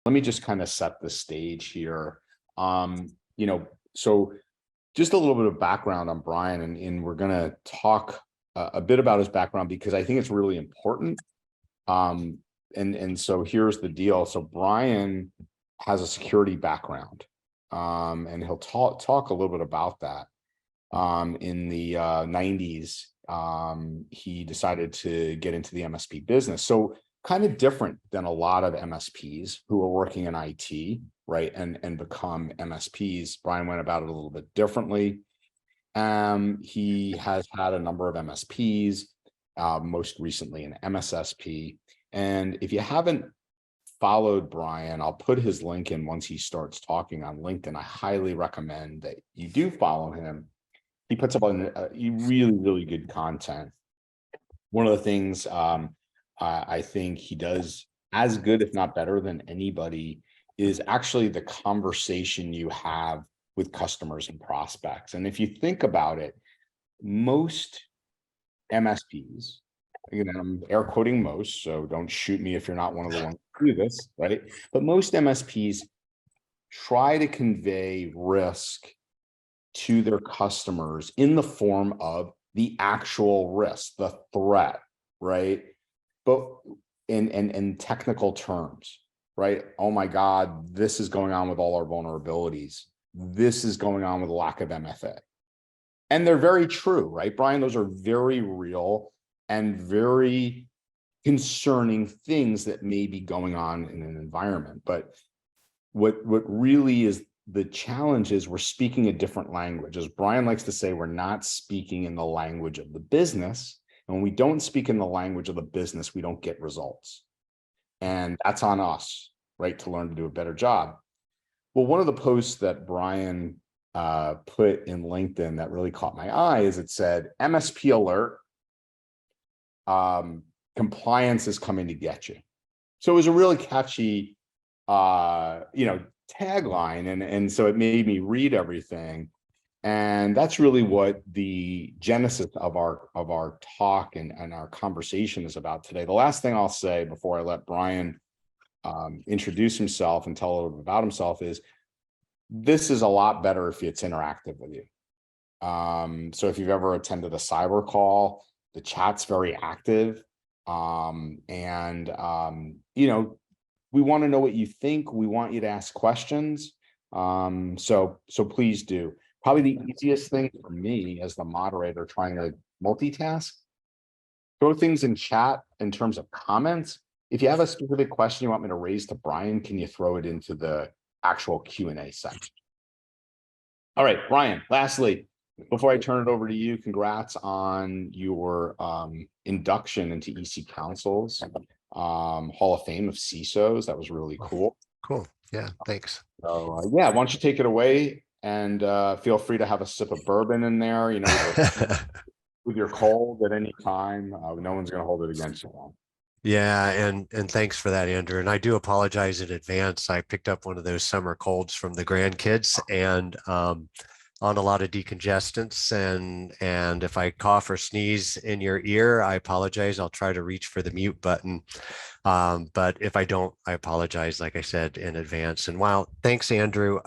Let me just kind of set the stage here. So just a little bit of background on Brian, and we're going to talk a bit about his background because I think it's really important. And so here's the deal. So Brian has a security background, and he'll talk a little bit about that. In the 90s, he decided to get into the MSP business. So kind of different than a lot of MSPs who are working in IT, right, and become MSPs. Brian went about it a little bit differently. He has had a number of MSPs, most recently an MSSP. And if you haven't followed Brian, I'll put his link in once he starts talking on LinkedIn. I highly recommend that you do follow him. He puts up on really, really good content. One of the things I think he does as good, if not better than anybody, is actually the conversation you have with customers and prospects. And if you think about it, most MSPs, again, I'm air quoting most, so don't shoot me if you're not one of the ones who do this, right? But most MSPs try to convey risk to their customers in the form of the actual risk, the threat, right? But in technical terms, right? Oh my God, this is going on with all our vulnerabilities. This is going on with lack of MFA. And they're very true, right, Brian? Those are very real and very concerning things that may be going on in an environment. But what really is the challenge is we're speaking a different language. As Brian likes to say, we're not speaking in the language of the business. And when we don't speak in the language of the business, we don't get results. And that's on us, right, to learn to do a better job. Well, one of the posts that Brian put in LinkedIn that really caught my eye is it said, MSP alert, compliance is coming to get you. So it was a really catchy, tagline. And so it made me read everything. And that's really what the genesis of our talk and our conversation is about today. The last thing I'll say before I let Brian introduce himself and tell a little bit about himself is this is a lot better if it's interactive with you. So if you've ever attended a cyber call, the chat's very active. We want to know what you think. We want you to ask questions. So please do. Probably the easiest thing for me as the moderator trying to multitask, throw things in chat in terms of comments. If you have a specific question you want me to raise to Brian, can you throw it into the actual Q&A section? All right, Brian, lastly, before I turn it over to you, congrats on your induction into EC Council's Hall of Fame of CISOs. That was really cool. Cool. Yeah, thanks. So why don't you take it away, and feel free to have a sip of bourbon in there, with your cold at any time. No one's going to hold it against you long. Yeah, and thanks for that, Andrew. And I do apologize in advance. I picked up one of those summer colds from the grandkids, and on a lot of decongestants, and if I cough or sneeze in your ear, I apologize. I'll try to reach for the mute button. But if I don't, I apologize, like I said, in advance. And wow, thanks, Andrew.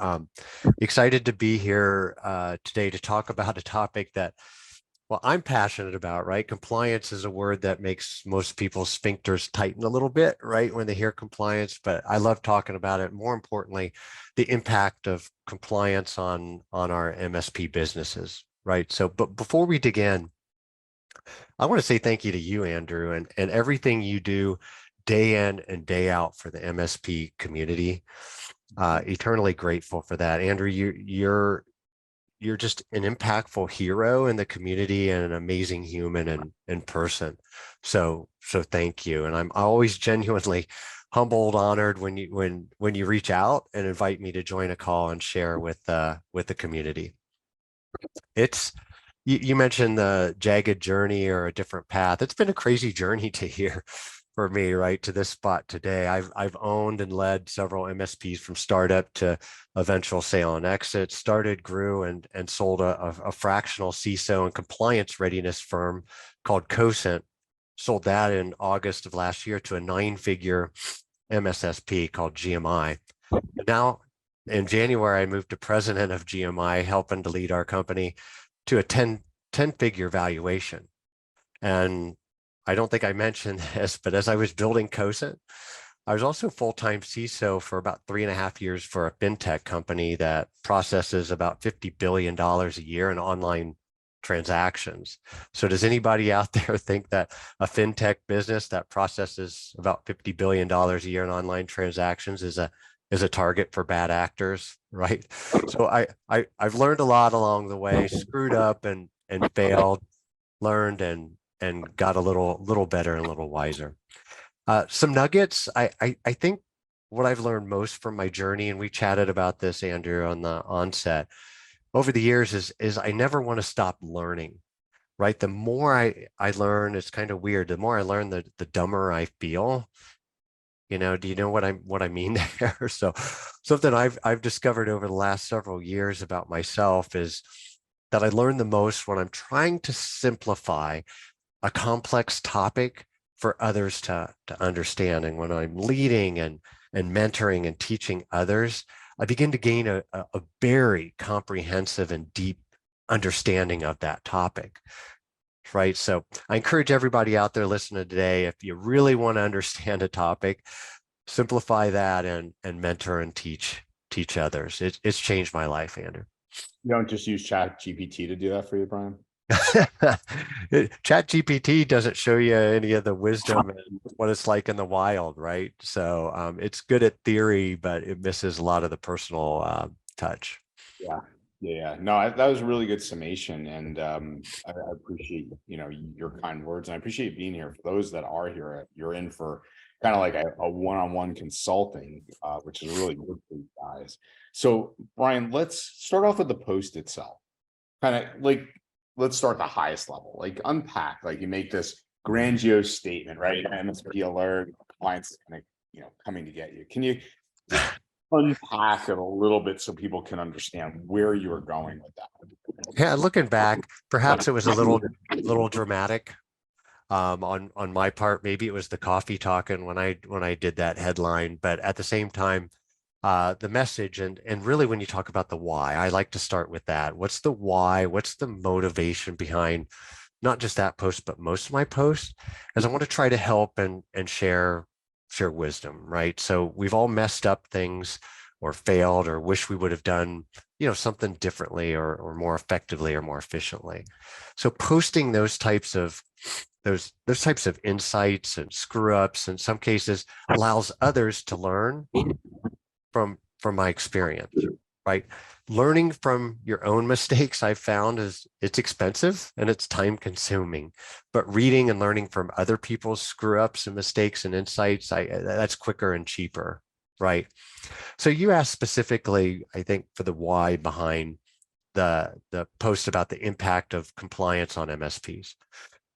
Excited to be here today to talk about a topic that, well, I'm passionate about, right? Compliance is a word that makes most people's sphincters tighten a little bit, right, when they hear compliance, but I love talking about it. More importantly, the impact of compliance on our MSP businesses, right? So, but before we dig in, I want to say thank you to you, Andrew, and everything you do day in and day out for the MSP community. Eternally grateful for that. Andrew, you're just an impactful hero in the community and an amazing human and person. So thank you. And I'm always genuinely humbled, honored when you reach out and invite me to join a call and share with the community. You mentioned the jagged journey or a different path. It's been a crazy journey to here for me, right, to this spot today. I've owned and led several MSPs from startup to eventual sale and exit, started, grew, and sold a fractional CISO and compliance readiness firm called Cosent. Sold that in August of last year to a 9-figure MSSP called GMI. Now, in January, I moved to president of GMI, helping to lead our company to a 10-figure valuation. And I don't think I mentioned this, but as I was building COSIT, I was also full-time CISO for about 3.5 years for a fintech company that processes about $50 billion a year in online transactions. So does anybody out there think that a fintech business that processes about $50 billion a year in online transactions is a target for bad actors, right? So I've learned a lot along the way, screwed up and failed, learned and got a little better and a little wiser. Some nuggets. I think what I've learned most from my journey, and we chatted about this, Andrew, on the onset, over the years is I never want to stop learning, right? The more I learn, it's kind of weird. The more I learn, the dumber I feel. Do you know what I mean there? So something I've discovered over the last several years about myself is that I learn the most when I'm trying to simplify a complex topic for others to understand. And when I'm leading and mentoring and teaching others, I begin to gain a very comprehensive and deep understanding of that topic, right? So I encourage everybody out there listening today, if you really want to understand a topic, simplify that and mentor and teach others. It's changed my life, Andrew. You don't just use Chat GPT to do that for you, Brian? Chat GPT doesn't show you any of the wisdom and what it's like in the wild, right? So it's good at theory, but it misses a lot of the personal touch. Yeah. No, that was a really good summation, and I appreciate your kind words, and I appreciate being here. For those that are here, you're in for kind of like a one-on-one consulting, which is really good for you guys. So, Brian, let's start off with the post itself. Kind of like, let's start the highest level, like unpack, like you make this grandiose statement, right? MSP alert, clients kind of coming to get you. Can you just unpack it a little bit so people can understand where you're going with that? Yeah, looking back, perhaps it was a little dramatic on my part. Maybe it was the coffee talking when I did that headline, but at the same time, the message and really when you talk about the why, I like to start with that. What's the why? What's the motivation behind not just that post, but most of my posts? As I want to try to help and share wisdom, right? So we've all messed up things or failed or wish we would have done something differently or more effectively or more efficiently. So posting those types of insights and screw ups in some cases allows others to learn from my experience, right? Learning from your own mistakes, I've found, it's expensive and it's time consuming, but reading and learning from other people's screw ups and mistakes and insights, that's quicker and cheaper, right? So you asked specifically, I think, for the why behind the post about the impact of compliance on MSPs.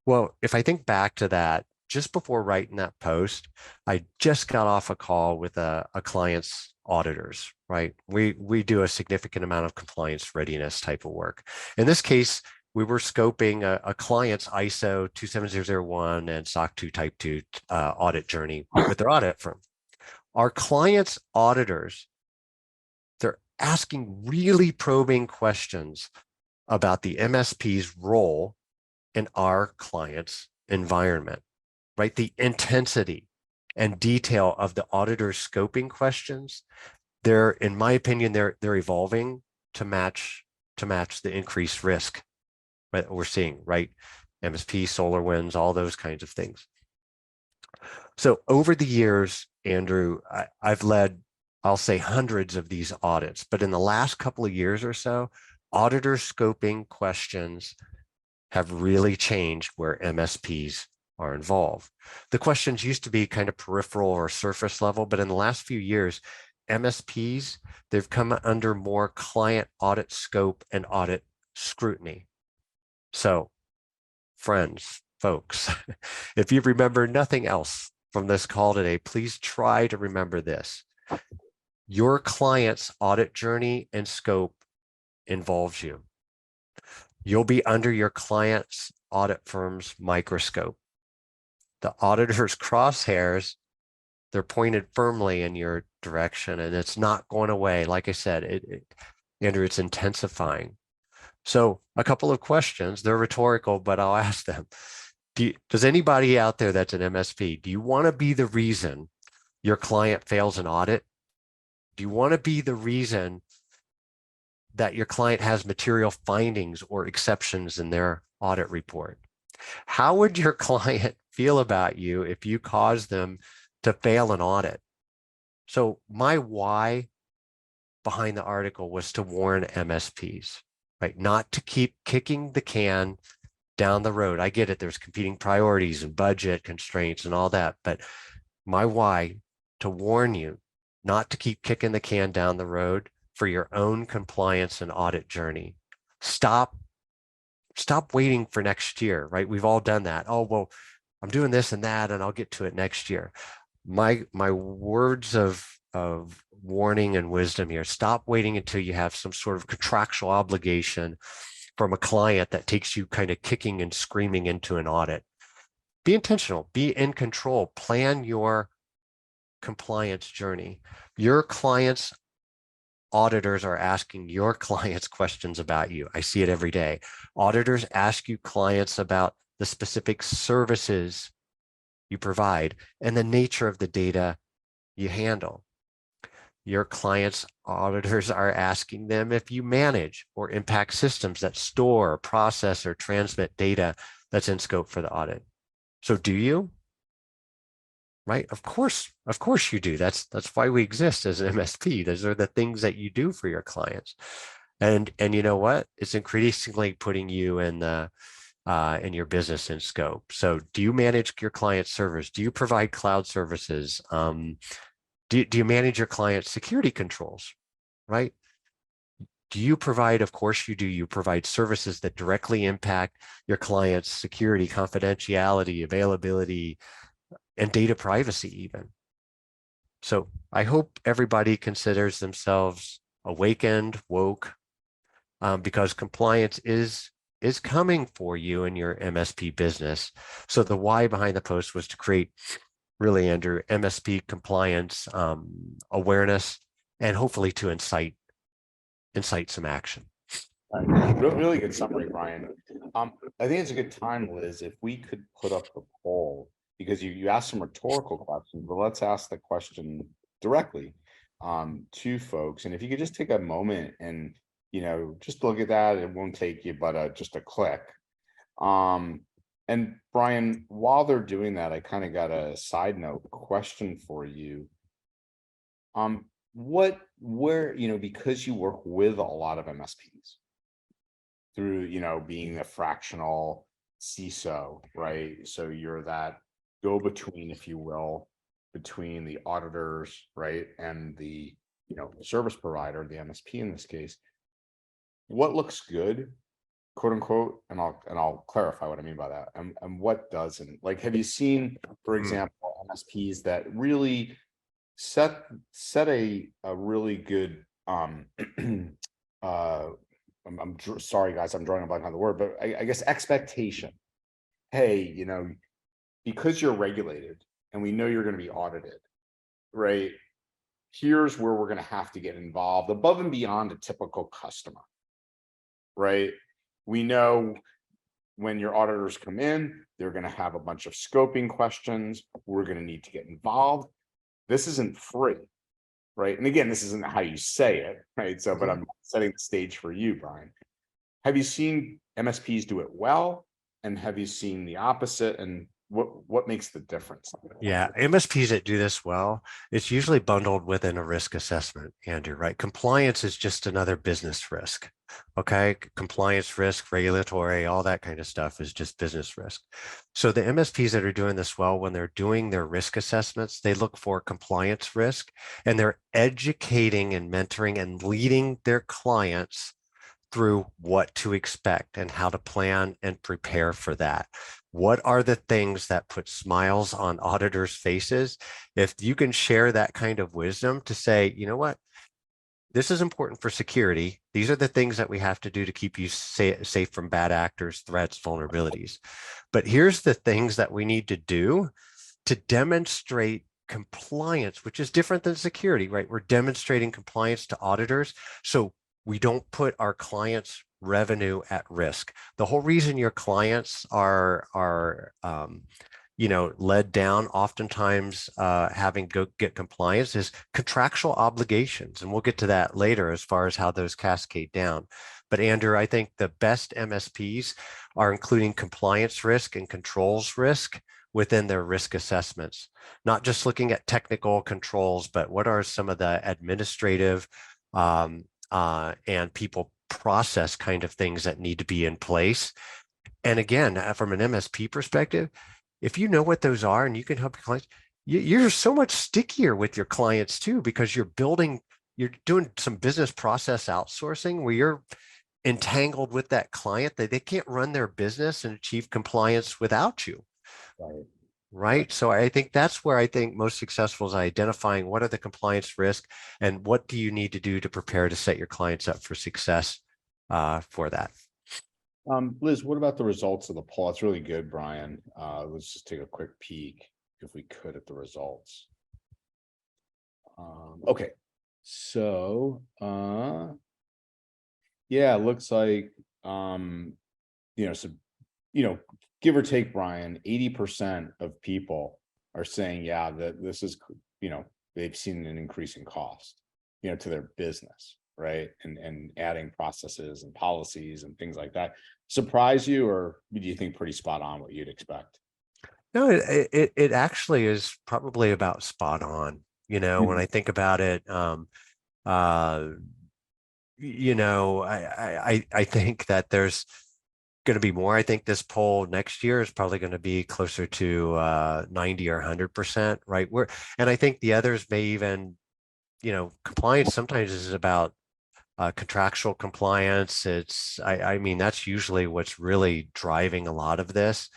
Well, if I think back to that, just before writing that post, I just got off a call with a client's auditors, right? We do a significant amount of compliance readiness type of work. In this case, we were scoping a client's ISO 27001 and SOC 2 Type 2 audit journey with their audit firm. Our clients' auditors, they're asking really probing questions about the MSP's role in our client's environment, right? The intensity and detail of the auditor's scoping questions, in my opinion, they're evolving to match the increased risk that we're seeing, right? MSP, SolarWinds, all those kinds of things. So over the years, Andrew, I've led, I'll say, hundreds of these audits, but in the last couple of years or so, auditor scoping questions have really changed where MSPs are involved. The questions used to be kind of peripheral or surface level, but in the last few years, MSPs, they've come under more client audit scope and audit scrutiny. So, friends, folks, if you remember nothing else from this call today, please try to remember this. Your client's audit journey and scope involves you. You'll be under your client's audit firm's microscope. The auditor's crosshairs They're pointed firmly in your direction, and it's not going away. Like I said, Andrew, it's intensifying. So a couple of questions, they're rhetorical, but I'll ask them. Does anybody out there that's an MSP, do you want to be the reason your client fails an audit? Do you want to be the reason that your client has material findings or exceptions in their audit report? How would your client feel about you if you caused them to fail an audit? So my why behind the article was to warn MSPs, right? Not to keep kicking the can down the road. I get it. There's competing priorities and budget constraints and all that. But my why, to warn you not to keep kicking the can down the road for your own compliance and audit journey. Stop waiting for next year, right? We've all done that. Oh, well, I'm doing this and that, and I'll get to it next year. My words of warning and wisdom here: stop waiting until you have some sort of contractual obligation from a client that takes you kind of kicking and screaming into an audit. Be intentional, be in control, plan your compliance journey. Your clients' auditors are asking your clients questions about you. I see it every day. Auditors ask you clients about the specific services you provide and the nature of the data you handle. Your clients' auditors are asking them if you manage or impact systems that store, process, or transmit data that's in scope for the audit. So do you? Right? Of course you do. That's why we exist as an MSP. Those are the things that you do for your clients. And you know what? It's increasingly putting you in the in your business in scope. So do you manage your client servers? Do you provide cloud services? Do you manage your client security controls, right? Do you provide, of course you do, you provide services that directly impact your client's security, confidentiality, availability, and data privacy even. So I hope everybody considers themselves awakened, woke, because compliance is coming for you in your MSP business. So the why behind the post was to create, really, Andrew, MSP compliance awareness, and hopefully to incite some action. Really good summary, Brian. I think it's a good time, Liz, if we could put up the poll, because you asked some rhetorical questions, but let's ask the question directly to folks. And if you could just take a moment and, just look at that, it won't take you but just a click. And Brian, while they're doing that, I kind of got a side note question for you. Because you work with a lot of MSPs through, being a fractional CISO, right? So you're that go-between, if you will, between the auditors, right, and the, service provider, the MSP in this case. What looks good, quote unquote, and I'll clarify what I mean by that, and what doesn't? Like, have you seen, for example, MSPs that really set a really good I'm sorry guys, I'm drawing a blank on the word, but I guess expectation. Hey, because you're regulated and we know you're going to be audited, right? Here's where we're going to have to get involved above and beyond a typical customer, right? We know when your auditors come in, they're going to have a bunch of scoping questions. We're going to need to get involved. This isn't free, right? And again, this isn't how you say it, right? So, but I'm setting the stage for you, Brian. Have you seen MSPs do it well? And have you seen the opposite? And what makes the difference? Yeah, MSPs that do this well, it's usually bundled within a risk assessment, Andrew, right? Compliance is just another business risk. Okay, compliance risk, regulatory, all that kind of stuff is just business risk. So the MSPs that are doing this well, when they're doing their risk assessments, they look for compliance risk, and they're educating and mentoring and leading their clients through what to expect and how to plan and prepare for that. What are the things that put smiles on auditors' faces? If you can share that kind of wisdom to say, you know what, this is important for security. These are the things that we have to do to keep you safe from bad actors, threats, vulnerabilities. But here's the things that we need to do to demonstrate compliance, which is different than security, right? We're demonstrating compliance to auditors. So we don't put our clients' revenue at risk. The whole reason your clients are led down, oftentimes having go get compliance, is contractual obligations. And we'll get to that later as far as how those cascade down. But Andrew, I think the best MSPs are including compliance risk and controls risk within their risk assessments, not just looking at technical controls, but what are some of the administrative and people process kind of things that need to be in place. And again, from an MSP perspective, if you know what those are and you can help your clients, you're so much stickier with your clients too, because you're doing some business process outsourcing where you're entangled with that client that they can't run their business and achieve compliance without you. Right. So I think that's where I think most successful is identifying what are the compliance risks and what do you need to do to prepare to set your clients up for success for that. Liz, what about the results of the poll? It's really good, Brian. Let's just take a quick peek if we could at the results. Okay, so yeah, it looks like give or take, Brian, 80% of people are saying, yeah, that this is, they've seen an increase in cost, to their business, right? And adding processes and policies and things like that. Surprise you, or do you think pretty spot on what you'd expect? No, it actually is probably about spot on. When I think about it, I think that there's going to be more. I think this poll next year is probably going to be closer to 90 or 100%, right? And I think the others may even, compliance sometimes is about contractual compliance. I mean, that's usually what's really driving a lot of this.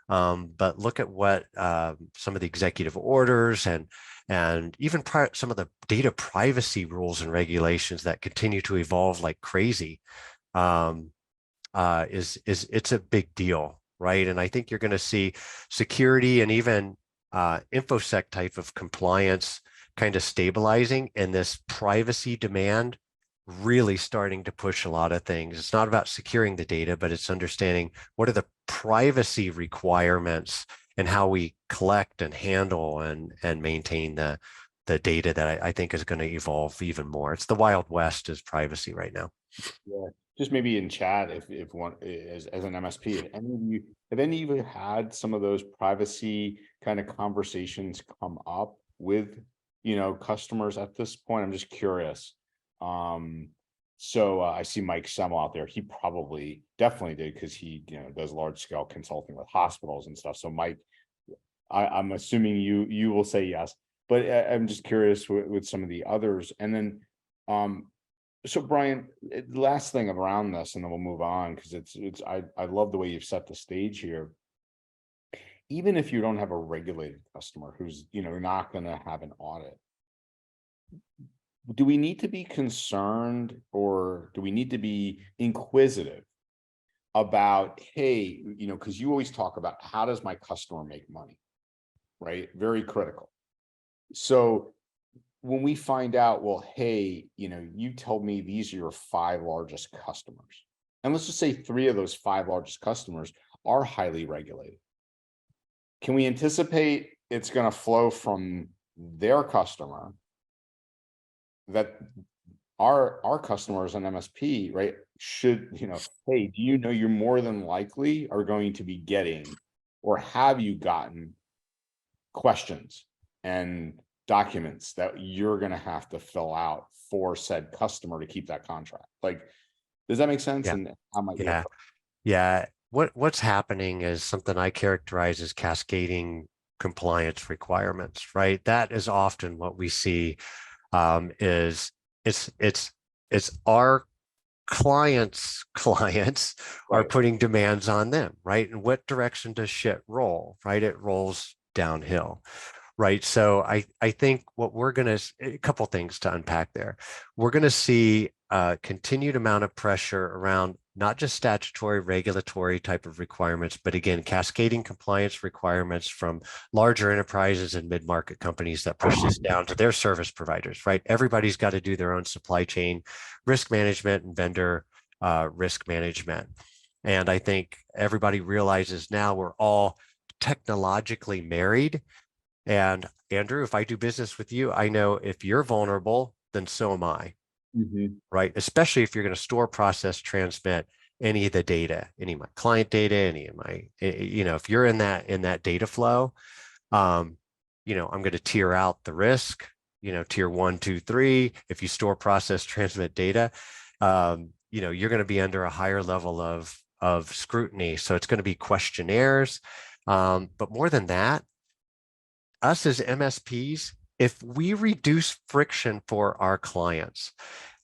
But look at what some of the executive orders and even some of the data privacy rules and regulations that continue to evolve like crazy. It's a big deal, right? And I think you're going to see security and even InfoSec type of compliance kind of stabilizing, and this privacy demand really starting to push a lot of things. It's not about securing the data, but it's understanding what are the privacy requirements and how we collect and handle and maintain the data that I think is going to evolve even more. It's the Wild West is privacy right now. Yeah. Just maybe in chat, if one as an MSP, have any of you had some of those privacy kind of conversations come up with customers at this point? I'm just curious. So I see Mike Semmel out there. He probably definitely did, because he does large scale consulting with hospitals and stuff. So Mike, I'm assuming you will say yes, but I'm just curious with some of the others. And then so Brian, last thing around this, and then we'll move on, because I love the way you've set the stage here. Even if you don't have a regulated customer who's not going to have an audit, do we need to be concerned, or do we need to be inquisitive about, hey, because you always talk about how does my customer make money, right? Very critical. So when we find out, well, hey, you told me these are your 5 largest customers, and let's just say 3 of those 5 largest customers are highly regulated. Can we anticipate it's going to flow from their customer, that our customers and MSP, right, should, hey, do you're more than likely are going to be getting, or have you gotten, questions and documents that you're going to have to fill out for said customer to keep that contract? Like, does that make sense? Yeah. And how might Yeah. What's happening is something I characterize as cascading compliance requirements, right? That is often what we see. Is it's our clients are putting demands on them, right? And what direction does shit roll, right? It rolls downhill. Right. So I think what we're going to, a couple things to unpack there. We're going to see a continued amount of pressure around not just statutory regulatory type of requirements, but again, cascading compliance requirements from larger enterprises and mid-market companies that push this down to their service providers, right? Everybody's got to do their own supply chain risk management and vendor risk management. And I think everybody realizes now we're all technologically married. And Andrew, if I do business with you, I know if you're vulnerable, then so am I, right? Especially if you're going to store, process, transmit any of the data, any of my client data, any of my, if you're in that data flow, I'm going to tier out the risk, tier 1, 2, 3. If you store, process, transmit data, you're going to be under a higher level of scrutiny. So it's going to be questionnaires. But more than that, us as MSPs, if we reduce friction for our clients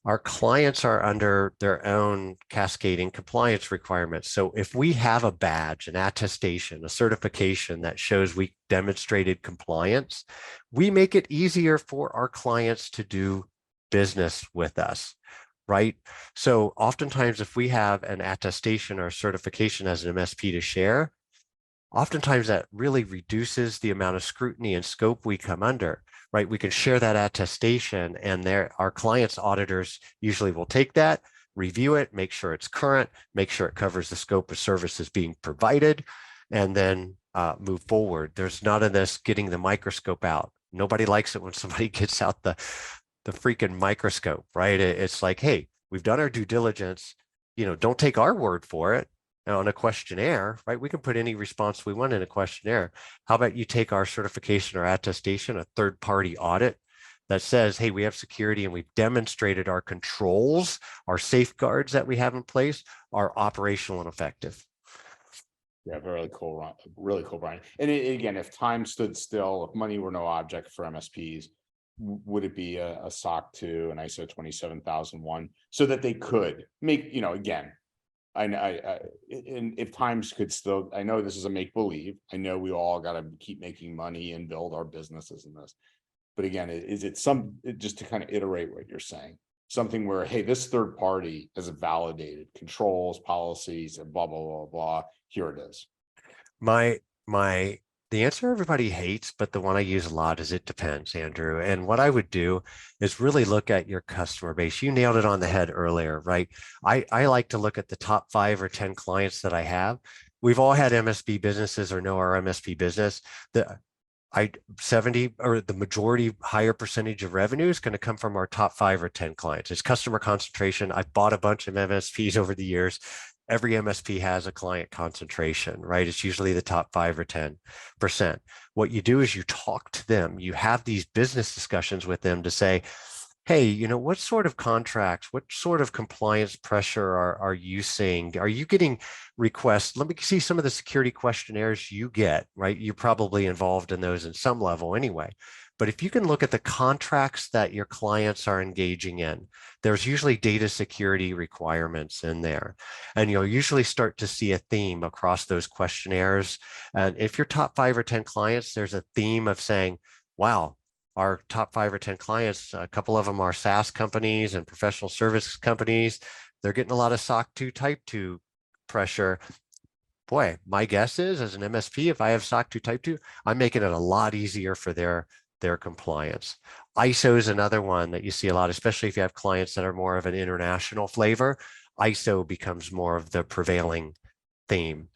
are under their own cascading compliance requirements. So if we have a badge, an attestation, a certification that shows we demonstrated compliance, we make it easier for our clients to do business with us, right? So oftentimes if we have an attestation or certification as an MSP to share, oftentimes that really reduces the amount of scrutiny and scope we come under, right? We can share that attestation, and our clients' auditors usually will take that, review it, make sure it's current, make sure it covers the scope of services being provided, and then move forward. There's none of this getting the microscope out. Nobody likes it when somebody gets out the freaking microscope, right? It's like, hey, we've done our due diligence, don't take our word for it. On a questionnaire, right? We can put any response we want in a questionnaire. How about you take our certification or attestation, a third-party audit that says, hey, we have security and we've demonstrated our controls, our safeguards that we have in place are operational and effective. Yeah, very cool. Really cool, Brian. And again, if time stood still, if money were no object for MSPs, would it be a SOC 2, an ISO 27001, so that they could make, again, and if times could still, I know this is a make believe. I know we all got to keep making money and build our businesses in this. But again, is it just to kind of iterate what you're saying, something where, hey, this third party has validated controls, policies, and blah, blah, blah, blah. Here it is. The answer everybody hates, but the one I use a lot is it depends, Andrew. And what I would do is really look at your customer base. You nailed it on the head earlier, right? I like to look at the top 5 or 10 clients that I have. We've all had MSP businesses or know our MSP business. The 70 or the majority higher percentage of revenue is going to come from our top 5 or 10 clients. It's customer concentration. I've bought a bunch of MSPs over the years. Every MSP has a client concentration, right? It's usually the top 5 or 10%. What you do is you talk to them. You have these business discussions with them to say, hey, what sort of contracts, what sort of compliance pressure are you seeing? Are you getting requests? Let me see some of the security questionnaires you get, right? You're probably involved in those in some level anyway. But if you can look at the contracts that your clients are engaging in, there's usually data security requirements in there. And you'll usually start to see a theme across those questionnaires. And if your top 5 or 10 clients, there's a theme of saying, wow, our top 5 or 10 clients, a couple of them are SaaS companies and professional service companies. They're getting a lot of SOC 2 Type 2 pressure. Boy, my guess is as an MSP, if I have SOC 2 Type 2, I'm making it a lot easier for their compliance. ISO is another one that you see a lot, especially if you have clients that are more of an international flavor. ISO becomes more of the prevailing theme.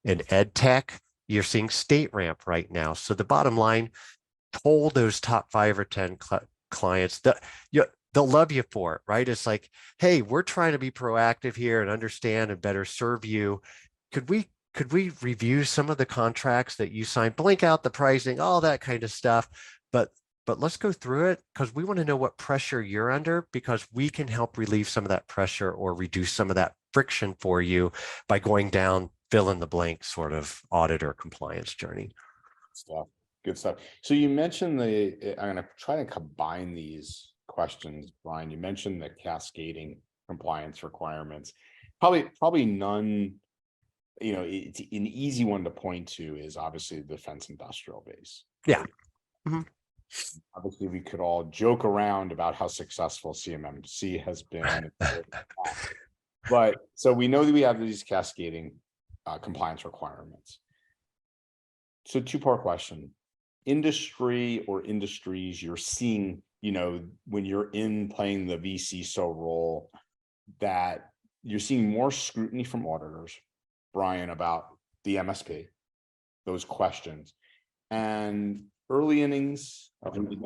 In ed tech, you're seeing state ramp right now. So the bottom line, told those top 5 or 10 clients that they'll love you for it, right? It's like, hey, we're trying to be proactive here and understand and better serve you. Could we review some of the contracts that you signed, blank out the pricing, all that kind of stuff, but let's go through it because we want to know what pressure you're under, because we can help relieve some of that pressure or reduce some of that friction for you by going down fill in the blank sort of audit or compliance journey. Good stuff. So you mentioned I'm going to try to combine these questions, Brian. You mentioned the cascading compliance requirements. Probably none, it's an easy one to point to is obviously the defense industrial base. Yeah. Obviously, we could all joke around about how successful CMMC has been. But so we know that we have these cascading compliance requirements. So two-part question. Industry or industries you're seeing, when you're in playing the VC role, that you're seeing more scrutiny from auditors, Brian, about the MSP, those questions. And early innings,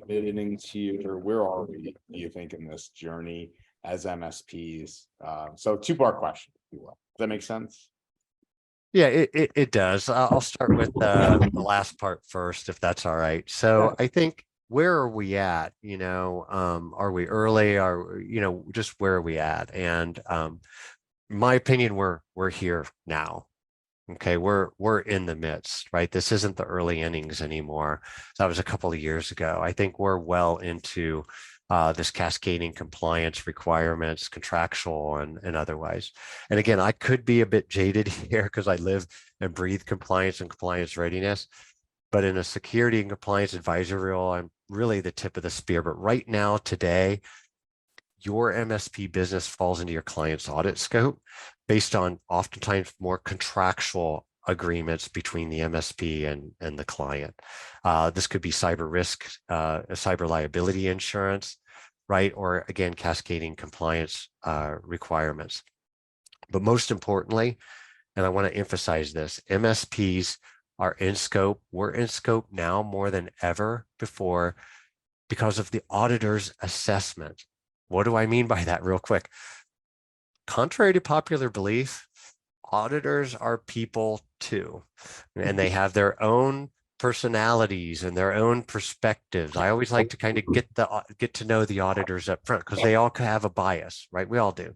mid innings here, where are we, do you think, in this journey as MSPs? So two-part question, if you will. Does that make sense? Yeah, it does. I'll start with the last part first, if that's all right. So I think, where are we at? Are we early? Just where are we at? And in my opinion, we're here now. Okay, we're in the midst, right? This isn't the early innings anymore. That was a couple of years ago. I think we're well into this cascading compliance requirements, contractual and otherwise. And again, I could be a bit jaded here because I live and breathe compliance and compliance readiness. But in a security and compliance advisory role, I'm really the tip of the spear. But right now, today, your MSP business falls into your client's audit scope based on oftentimes more contractual agreements between the MSP and the client. This could be cyber risk, cyber liability insurance, right? Or again, cascading compliance requirements. But most importantly, and I want to emphasize this, MSPs are in scope. We're in scope now more than ever before because of the auditor's assessment. What do I mean by that real quick? Contrary to popular belief, auditors are people too, and they have their own personalities and their own perspectives. I always like to kind of get to know the auditors up front because they all have a bias, right? We all do,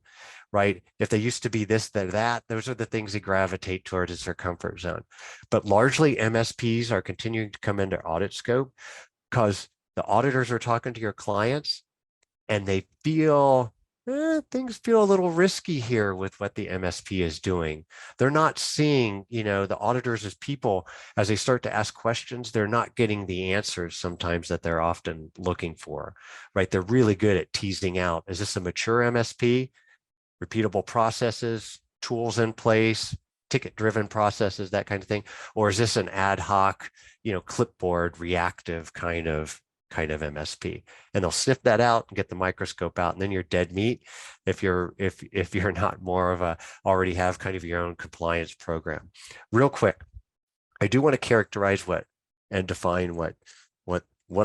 right? If they used to be this, that, those are the things they gravitate towards as their comfort zone. But largely MSPs are continuing to come into audit scope because the auditors are talking to your clients and they feel things feel a little risky here with what the MSP is doing. They're not seeing, the auditors as people, as they start to ask questions, they're not getting the answers sometimes that they're often looking for, right? They're really good at teasing out, is this a mature MSP, repeatable processes, tools in place, ticket-driven processes, that kind of thing? Or is this an ad hoc, clipboard reactive kind of MSP? And they'll sniff that out and get the microscope out, and then you're dead meat if you're not more of a already have kind of your own compliance program. Real quick, I do want to characterize and define what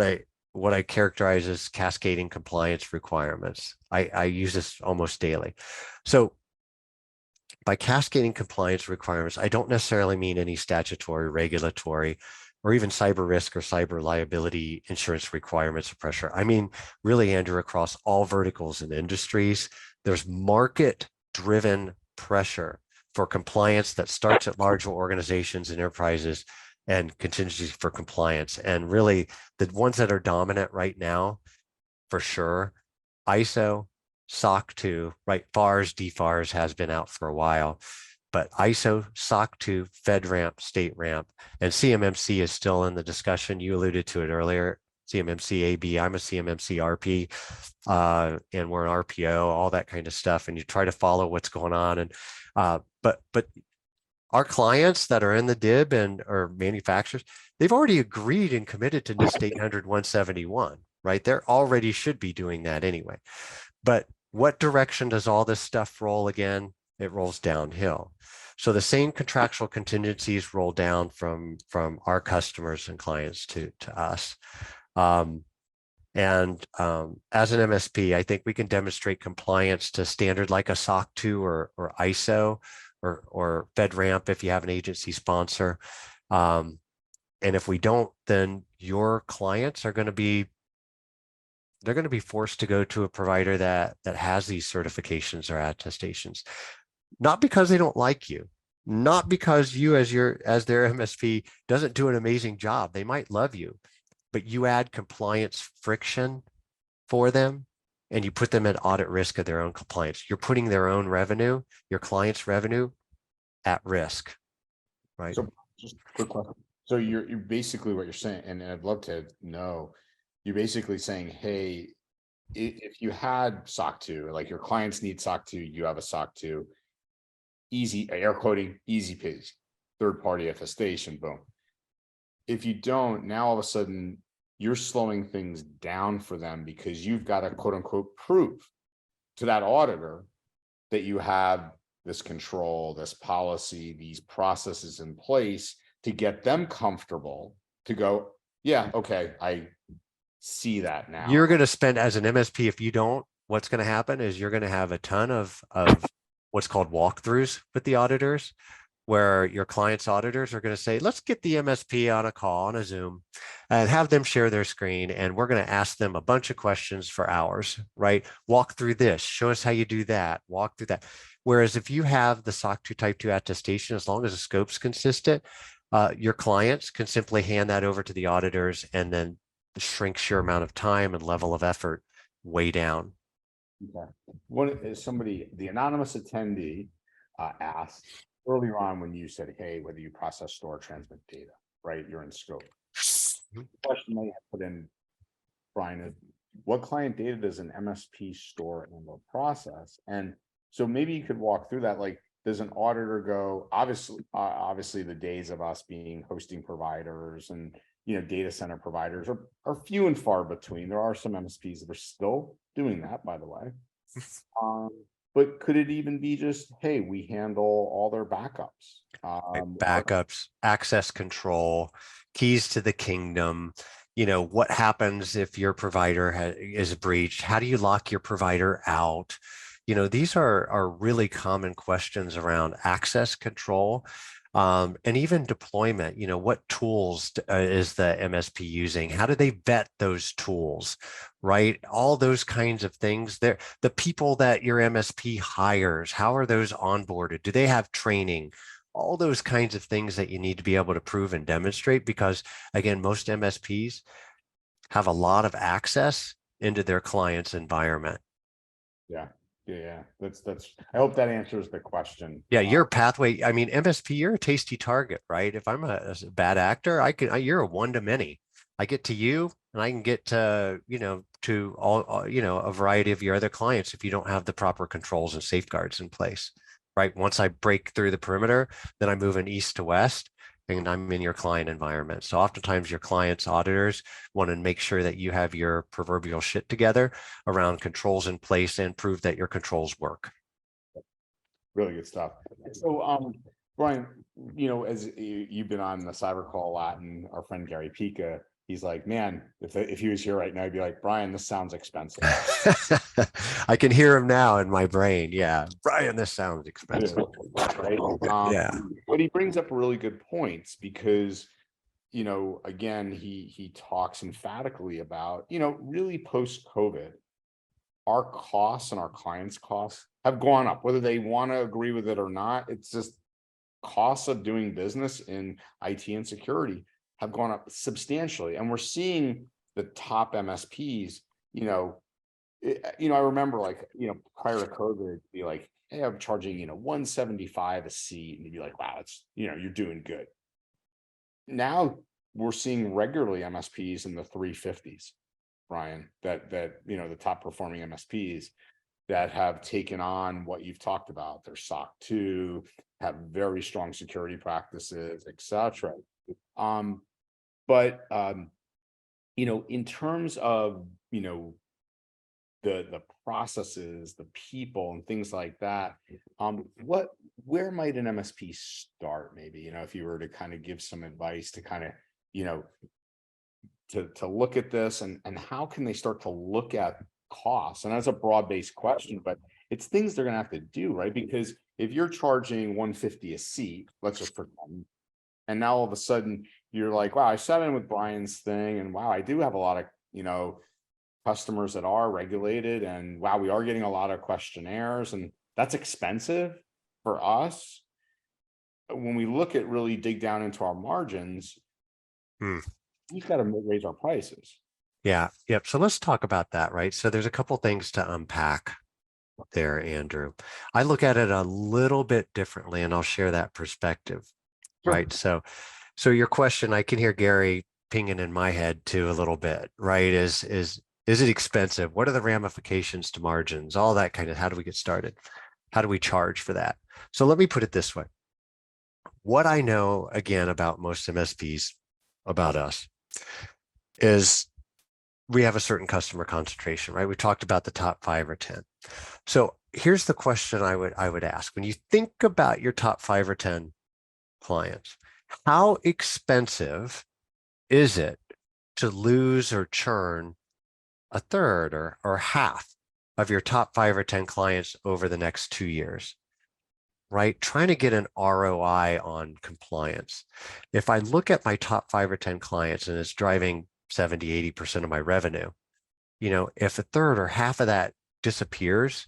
I characterize as cascading compliance requirements. I use this almost daily. So by cascading compliance requirements, I don't necessarily mean any statutory, regulatory, or even cyber risk or cyber liability insurance requirements or pressure. I mean, really, Andrew, across all verticals and industries, there's market-driven pressure for compliance that starts at larger organizations and enterprises and contingencies for compliance. And really, the ones that are dominant right now, for sure, ISO, SOC 2, right? FARS, DFARS has been out for a while, but ISO, SOC 2, FedRAMP, StateRAMP, and CMMC is still in the discussion. You alluded to it earlier, CMMC AB, I'm a CMMC RP, and we're an RPO, all that kind of stuff. And you try to follow what's going on. And but our clients that are in the DIB or manufacturers, they've already agreed and committed to NIST 800-171, right? They're already should be doing that anyway. But what direction does all this stuff roll again? It rolls downhill. So the same contractual contingencies roll down from our customers and clients to us. As an MSP, I think we can demonstrate compliance to standard like a SOC 2 or ISO or FedRAMP if you have an agency sponsor. And if we don't, then your clients are going to be forced to go to a provider that has these certifications or attestations, not because they don't like you, not because you as their MSP doesn't do an amazing job. They might love you, but you add compliance friction for them and you put them at audit risk of their own compliance. You're putting their own revenue, your client's revenue, at risk, right? So just a quick question. So you're basically what you're saying, and I'd love to know, you're basically saying, hey, if you had SOC 2, like your clients need SOC 2, you have a SOC 2, easy air quoting, easy peasy, third party attestation, boom. If you don't, now all of a sudden you're slowing things down for them because you've got to quote unquote prove to that auditor that you have this control, this policy, these processes in place to get them comfortable to go, yeah, okay, I see that now. You're going to spend, as an MSP, if you don't, what's going to happen is you're going to have a ton of what's called walkthroughs with the auditors, where your client's auditors are going to say, let's get the MSP on a call, on a Zoom, and have them share their screen. And we're going to ask them a bunch of questions for hours, right? Walk through this, show us how you do that, walk through that. Whereas if you have the SOC 2 Type 2 attestation, as long as the scope's consistent, your clients can simply hand that over to the auditors, and then shrinks your amount of time and level of effort way down. Okay. One is somebody, the anonymous attendee asked earlier on when you said, hey, whether you process, store, transmit data, right? You're in scope. The question they have put in, Brian, is what client data does an MSP store and or process? And so maybe you could walk through that. Like, does an auditor go, obviously the days of us being hosting providers and data center providers are few and far between. There are some MSPs that are still doing that, by the way. But could it even be just, hey, we handle all their backups? Backups, access control, keys to the kingdom. What happens if your provider is breached? How do you lock your provider out? These are really common questions around access control. And even deployment, what tools is the MSP using? How do they vet those tools, right? All those kinds of things. The people that your MSP hires, how are those onboarded? Do they have training? All those kinds of things that you need to be able to prove and demonstrate, because again, most MSPs have a lot of access into their client's environment. Yeah. That's, I hope that answers the question. Yeah, your pathway. I mean, MSP, you're a tasty target, right? If I'm a bad actor, you're a one to many. I get to you, and I can get to, to all, a variety of your other clients if you don't have the proper controls and safeguards in place, right? Once I break through the perimeter, then I move in east to west, and I'm in your client environment. So oftentimes your clients' auditors want to make sure that you have your proverbial shit together around controls in place and prove that your controls work. Really good stuff. So, Brian, as you've been on the cyber call a lot, and our friend Gary Pica, he's like, man, if he was here right now, he'd be like, Brian, this sounds expensive. I can hear him now in my brain. Yeah, Brian, this sounds expensive. Right? Yeah. But he brings up really good points because, again, he talks emphatically about, really post-COVID, our costs and our clients' costs have gone up, whether they want to agree with it or not. It's just costs of doing business in IT and security have gone up substantially. And we're seeing the top MSPs, I remember prior to COVID, be like, hey, I'm charging, $175 a seat. And you'd be like, wow, it's, you're doing good. Now we're seeing regularly MSPs in the 350s, Brian, that the top performing MSPs that have taken on what you've talked about. They're SOC 2, have very strong security practices, etc. But in terms of the processes, the people, and things like that, where might an MSP start? Maybe if you were to kind of give some advice to kind of to look at this, and how can they start to look at costs? And that's a broad-based question, but it's things they're going to have to do, right? Because if you're charging $150 a seat, let's just pretend, and now all of a sudden you're like, wow, I sat in with Brian's thing, and wow, I do have a lot of customers that are regulated, and wow, we are getting a lot of questionnaires, and that's expensive for us. When we look at really dig down into our margins, we've got to raise our prices. Yeah. Yep. So let's talk about that, right? So there's a couple things to unpack there, Andrew. I look at it a little bit differently, and I'll share that perspective, right? So your question, I can hear Gary pinging in my head too a little bit, right? Is Is it expensive? What are the ramifications to margins? All that kind of, how do we get started? How do we charge for that? So let me put it this way. What I know, again, about most MSPs, about us, is we have a certain customer concentration, right? We talked about the top 5 or 10. So here's the question I would ask. When you think about your top 5 or 10 clients, how expensive is it to lose or churn a third or half of your top 5 or 10 clients over the next 2 years, right? Trying to get an ROI on compliance. If I look at my top 5 or 10 clients and it's driving 70, 80% of my revenue, if a third or half of that disappears,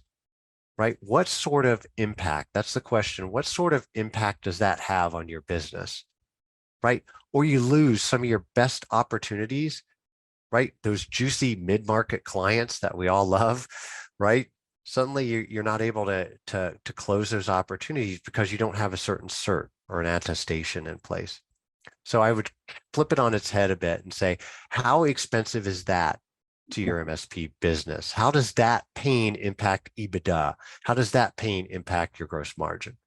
right? What sort of impact? That's the question. What sort of impact does that have on your business, right? Or you lose some of your best opportunities, right? Those juicy mid-market clients that we all love, right? Suddenly you're not able to close those opportunities because you don't have a certain cert or an attestation in place. So I would flip it on its head a bit and say, how expensive is that to your MSP business? How does that pain impact EBITDA? How does that pain impact your gross margin,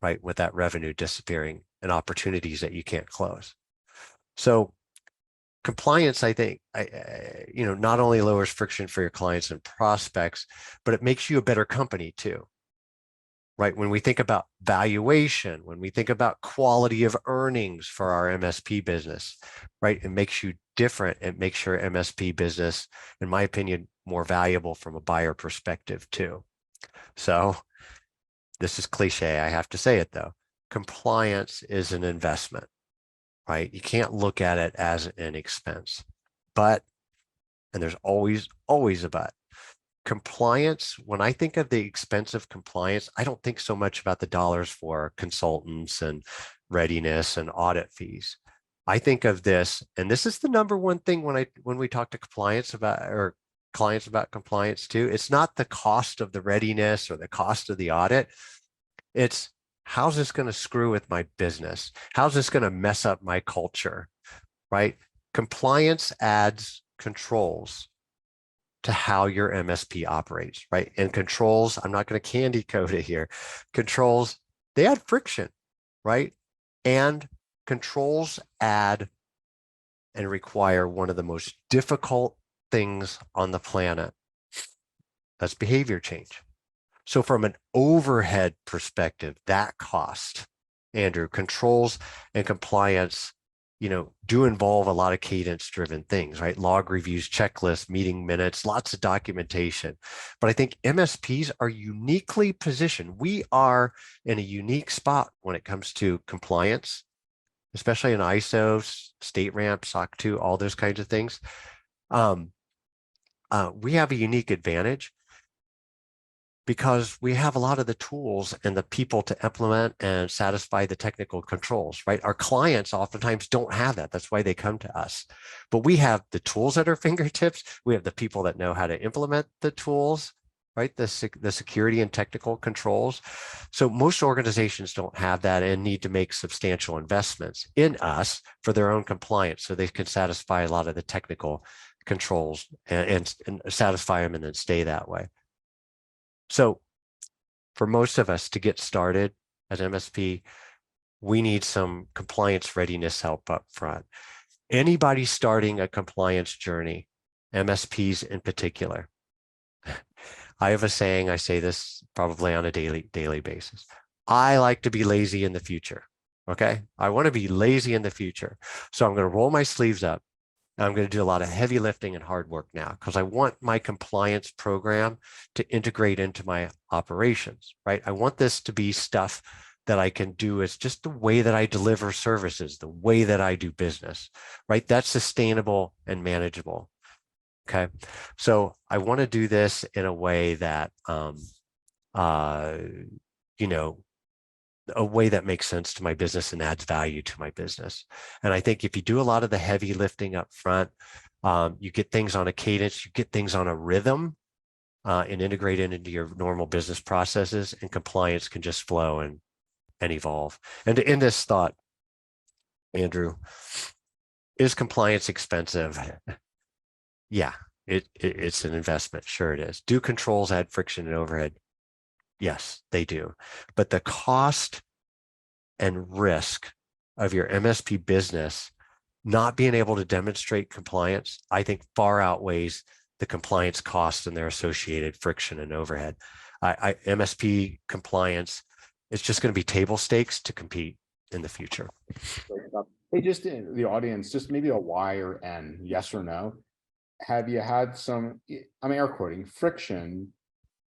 right? With that revenue disappearing and opportunities that you can't close. So compliance, I think, not only lowers friction for your clients and prospects, but it makes you a better company too, right? When we think about valuation, when we think about quality of earnings for our MSP business, right? It makes you different. It makes your MSP business, in my opinion, more valuable from a buyer perspective too. So this is cliche. I have to say it though. Compliance is an investment, right? You can't look at it as an expense, but, and there's always a but. Compliance, when I think of the expense of compliance, I don't think so much about the dollars for consultants and readiness and audit fees. I think of this, and this is the number one thing when we talk to clients about compliance too. It's not the cost of the readiness or the cost of the audit. It's how's this going to screw with my business? How's this going to mess up my culture, right? Compliance adds controls to how your MSP operates, right? And controls, I'm not going to candy coat it here. Controls, they add friction, right? And controls add and require one of the most difficult things on the planet. That's behavior change. So from an overhead perspective, that cost, Andrew, controls and compliance, do involve a lot of cadence-driven things, right? Log reviews, checklists, meeting minutes, lots of documentation. But I think MSPs are uniquely positioned. We are in a unique spot when it comes to compliance, especially in ISO, state ramp, SOC 2, all those kinds of things. We have a unique advantage because we have a lot of the tools and the people to implement and satisfy the technical controls, right? Our clients oftentimes don't have that. That's why they come to us. But we have the tools at our fingertips. We have the people that know how to implement the tools, right? The security and technical controls. So most organizations don't have that and need to make substantial investments in us for their own compliance so they can satisfy a lot of the technical controls and satisfy them and then stay that way. So for most of us to get started as MSP, we need some compliance readiness help up front. Anybody starting a compliance journey, MSPs in particular, I have a saying, I say this probably on a daily basis. I like to be lazy in the future, okay? I want to be lazy in the future. So I'm going to roll my sleeves up. I'm going to do a lot of heavy lifting and hard work now because I want my compliance program to integrate into my operations, right? I want this to be stuff that I can do as just the way that I deliver services, the way that I do business, right? That's sustainable and manageable. Okay. So I want to do this in a way that, a way that makes sense to my business and adds value to my business. And I think if you do a lot of the heavy lifting up front, you get things on a cadence, you get things on a rhythm and integrate it into your normal business processes, and compliance can just flow and evolve. And to end this thought, Andrew, is compliance expensive? Yeah, it's an investment. Sure it is. Do controls add friction and overhead? Yes, they do. But the cost and risk of your MSP business not being able to demonstrate compliance, I think far outweighs the compliance costs and their associated friction and overhead. MSP compliance is just going to be table stakes to compete in the future. Great stuff. Hey, just in the audience, just maybe a Y or N, yes or no. Have you had some, I'm air quoting, friction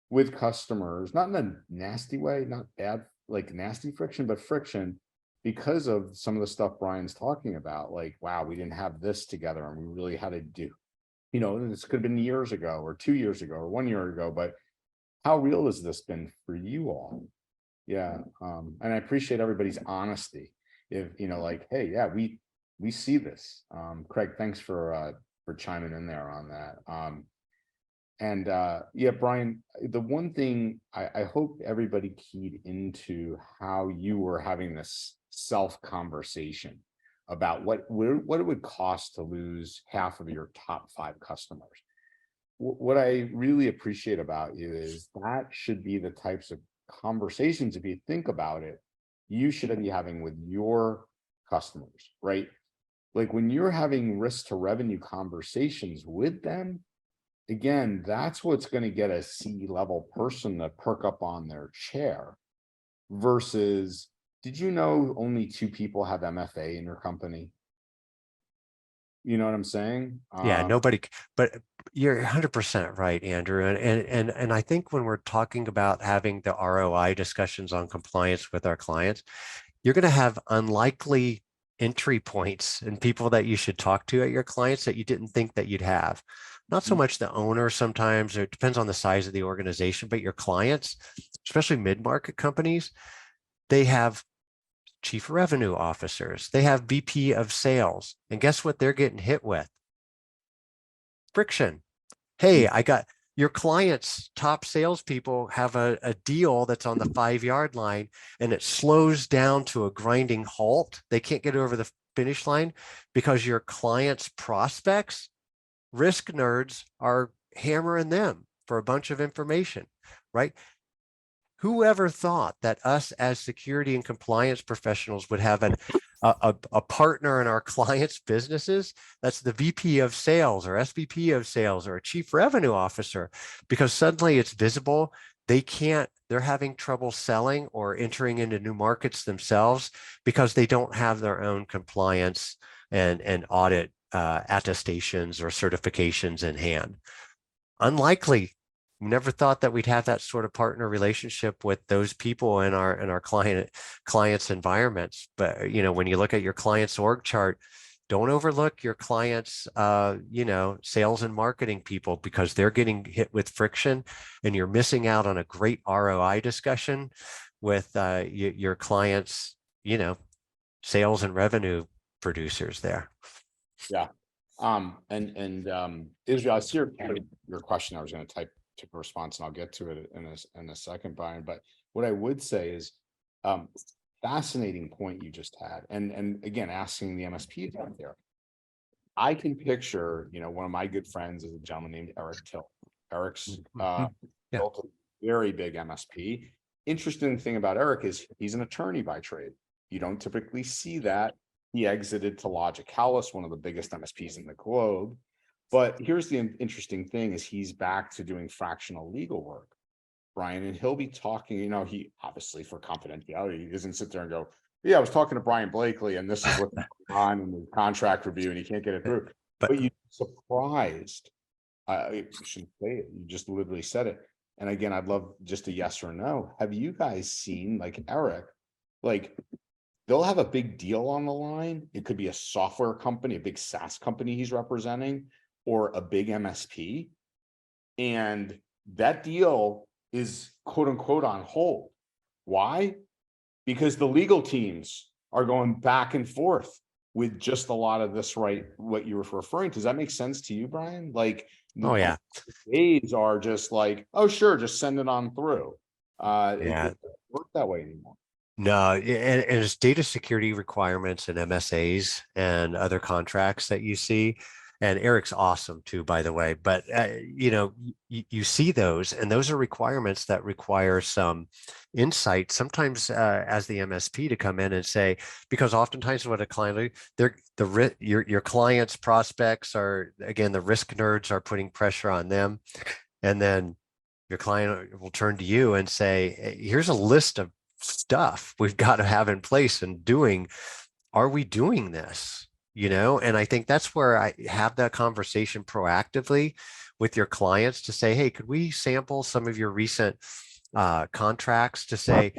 with customers, not in a nasty way, not bad, like nasty friction, but friction because of some of the stuff Brian's talking about, like, wow, we didn't have this together and we really had to do, this could have been years ago or 2 years ago or 1 year ago, but how real has this been for you all? Yeah, and I appreciate everybody's honesty. If, like, hey, yeah, we see this. Craig, thanks for chiming in there on that. And yeah, Brian, the one thing I hope everybody keyed into how you were having this self conversation about what it would cost to lose half of your top 5 customers. What I really appreciate about you is that should be the types of conversations, if you think about it, you should be having with your customers, right? Like when you're having risk to revenue conversations with them, again, that's what's going to get a C-level person to perk up on their chair versus, did you know only 2 people have MFA in your company? You know what I'm saying? Yeah, nobody, but you're 100% right, Andrew. And I think when we're talking about having the ROI discussions on compliance with our clients, you're going to have unlikely entry points and people that you should talk to at your clients that you didn't think that you'd have. Not so much the owner sometimes, or it depends on the size of the organization, but your clients, especially mid-market companies, they have chief revenue officers, they have VP of sales. And guess what they're getting hit with? Friction. Hey, I got your client's top salespeople have a deal that's on the 5-yard line and it slows down to a grinding halt. They can't get over the finish line because your client's prospects, risk nerds, are hammering them for a bunch of information, right? Whoever thought that us as security and compliance professionals would have a partner in our clients' businesses that's the VP of sales or SVP of sales or a chief revenue officer, because suddenly it's visible. They're having trouble selling or entering into new markets themselves because they don't have their own compliance and audit attestations or certifications in hand. Unlikely. Never thought that we'd have that sort of partner relationship with those people in our clients' environments. But when you look at your client's org chart, don't overlook your clients' sales and marketing people, because they're getting hit with friction, and you're missing out on a great ROI discussion with your clients' sales and revenue producers there. Yeah. Israel, I see your question. I was going to type to response, and I'll get to it in a second, Brian. But what I would say is, fascinating point you just had, and again, asking the MSP out there. I can picture, one of my good friends is a gentleman named Eric Till. Eric's built a very big MSP. Interesting thing about Eric is he's an attorney by trade. You don't typically see that. He exited to Logicalis, one of the biggest MSPs in the globe. But here's the interesting thing is he's back to doing fractional legal work, Brian, and he'll be talking, he obviously, for confidentiality, he doesn't sit there and go, yeah, I was talking to Brian Blakely and this is what's going on in the contract review and he can't get it through. But you're surprised. I shouldn't say it. You just literally said it. And again, I'd love just a yes or no. Have you guys seen, like Eric, like they'll have a big deal on the line? It could be a software company, a big SaaS company he's representing, or a big MSP. And that deal is quote unquote on hold. Why? Because the legal teams are going back and forth with just a lot of this, right? What you were referring to. Does that make sense to you, Brian? Like, Oh yeah, days are just like, oh sure, just send it on through. Yeah. It doesn't work that way anymore. No, and it's data security requirements and MSAs and other contracts that you see. And Eric's awesome too, by the way. But you know, you see those, and those are requirements that require some insight. Sometimes as the MSP to come in and say, because oftentimes what a client, your clients, prospects are, again, the risk nerds are putting pressure on them, and then your client will turn to you and say, "Hey, here's a list of stuff we've got to have in place and doing. Are we doing this?" You know, and I think that's where I have that conversation proactively with your clients to say, hey, could we sample some of your recent contracts to say,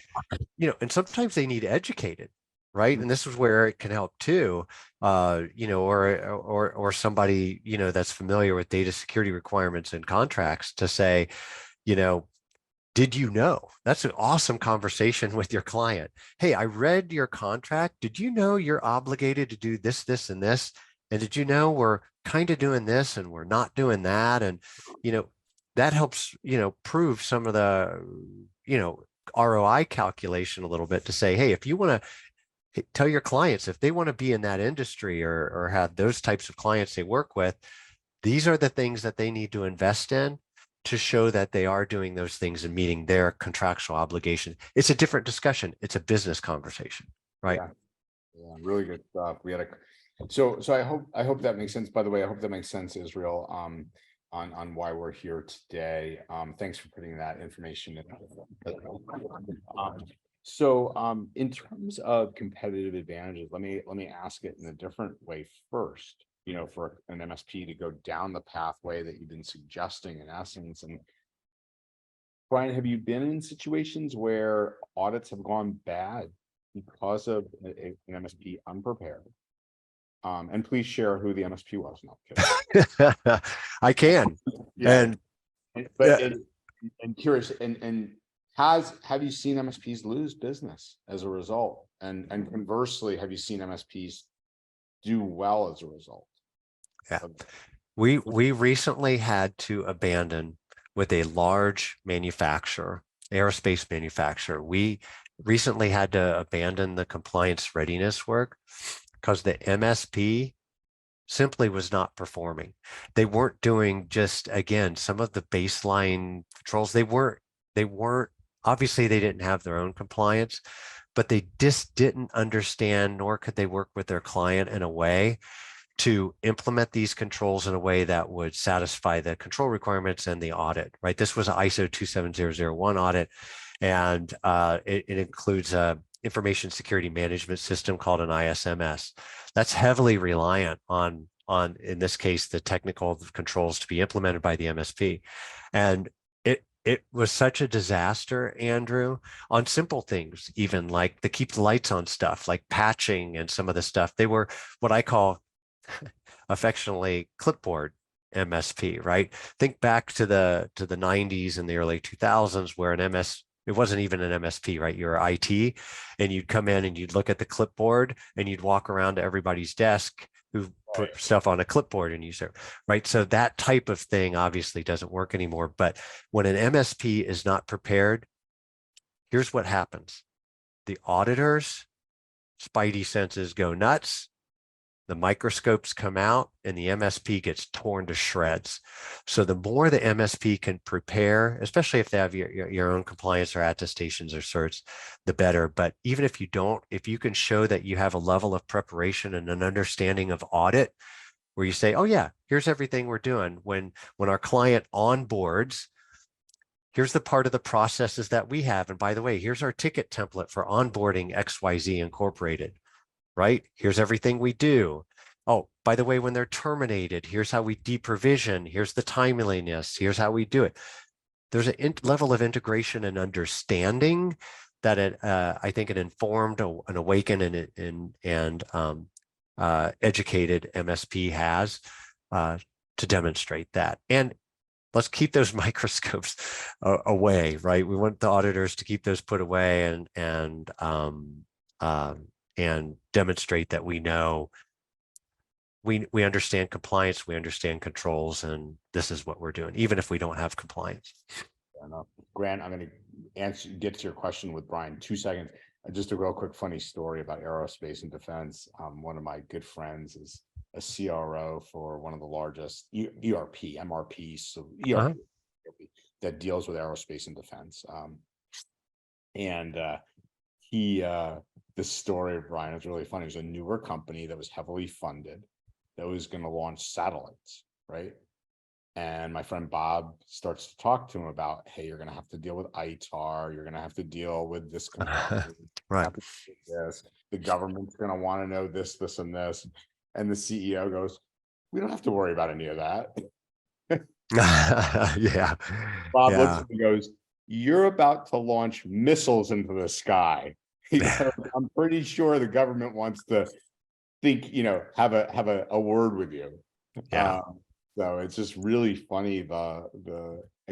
you know, and sometimes they need educated, right? And this is where it can help too, you know, or somebody, you know, that's familiar with data security requirements and contracts to say, you know, did you know? That's an awesome conversation with your client. Hey, I read your contract. Did you know you're obligated to do this, this, and this? And did you know we're kind of doing this and we're not doing that? And, you know, that helps, you know, prove some of the, you know, ROI calculation a little bit to say, hey, if you want to tell your clients, if they want to be in that industry or have those types of clients they work with, these are the things that they need to invest in to show that they are doing those things and meeting their contractual obligation. It's a different discussion. It's a business conversation, right? Yeah, really good stuff. We had a so I hope that makes sense. By the way, I hope that makes sense, Israel, on why we're here today. Thanks for putting that information in. In terms of competitive advantages, let me ask it in a different way first. You know, for an MSP to go down the pathway that you've been suggesting in essence. And Brian, have you been in situations where audits have gone bad because of an MSP unprepared? And please share who the MSP was. No, kidding. I can. Yeah, And and curious, and have you seen MSPs lose business as a result? And conversely, have you seen MSPs do well as a result? yeah, we recently had to abandon with a large manufacturer, aerospace manufacturer. We recently had to abandon the compliance readiness work because the MSP simply was not performing. They weren't doing just, again, some of the baseline controls. They weren't, obviously they didn't have their own compliance, but they just didn't understand, nor could they work with their client in a way to implement these controls in a way that would satisfy the control requirements and the audit, right? This was an ISO 27001 audit, and it includes a information security management system called an ISMS. That's heavily reliant on, in this case, the technical controls to be implemented by the MSP. And it was such a disaster, Andrew, on simple things, even like the keep the lights on stuff, like patching and some of the stuff. They were what I call affectionately clipboard MSP, right? Think back to the 90s and the early 2000s where it wasn't even an MSP, right? You're IT and you'd come in and you'd look at the clipboard and you'd walk around to everybody's desk who put stuff on a clipboard and use it, right? So that type of thing obviously doesn't work anymore. But when an MSP is not prepared, here's what happens. The auditors' spidey senses go nuts. The microscopes come out and the MSP gets torn to shreds. So the more the MSP can prepare, especially if they have your own compliance or attestations or certs, the better. But even if you don't, if you can show that you have a level of preparation and an understanding of audit, where you say, oh yeah, here's everything we're doing. When our client onboards, here's the part of the processes that we have. And by the way, here's our ticket template for onboarding XYZ Incorporated. Right? Here's everything we do. Oh, by the way, when they're terminated, here's how we deprovision. Here's the timeliness. Here's how we do it. There's a level of integration and understanding that I think an informed, an awakened, and educated MSP has to demonstrate that. And let's keep those microscopes away, right? We want the auditors to keep those put away and demonstrate that we know we understand compliance, we understand controls, and this is what we're doing, even if we don't have compliance. Grant, I'm going to get to your question with Brian 2 seconds. just a real quick funny story about aerospace and defense. One of my good friends is a CRO for one of the largest ERP, MRP, so Uh-huh. ERP that deals with aerospace and defense. And he, the story of Brian is really funny. It was a newer company that was heavily funded that was going to launch satellites, right? And my friend Bob starts to talk to him about, hey, you're going to have to deal with ITAR. You're going to have to deal with this compliance. Right. Have to do this. The government's going to want to know this, this, and this. And the CEO goes, we don't have to worry about any of that. Yeah. Bob looks Yeah. at me and goes, you're about to launch missiles into the sky. He goes, I'm pretty sure the government wants to think, have a word with you. Yeah. So it's just really funny, I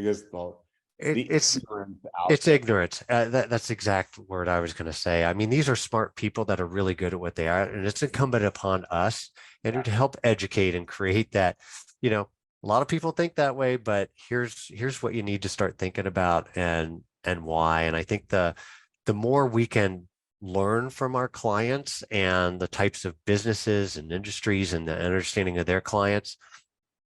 guess the It's ignorance out It's there. ignorance. That's the exact word I was going to say. I mean, these are smart people that are really good at what they are, and it's incumbent upon us, Andrew, Yeah. to help educate and create that. A lot of people think that way, but here's what you need to start thinking about and why. And I think the more we can learn from our clients and the types of businesses and industries and the understanding of their clients,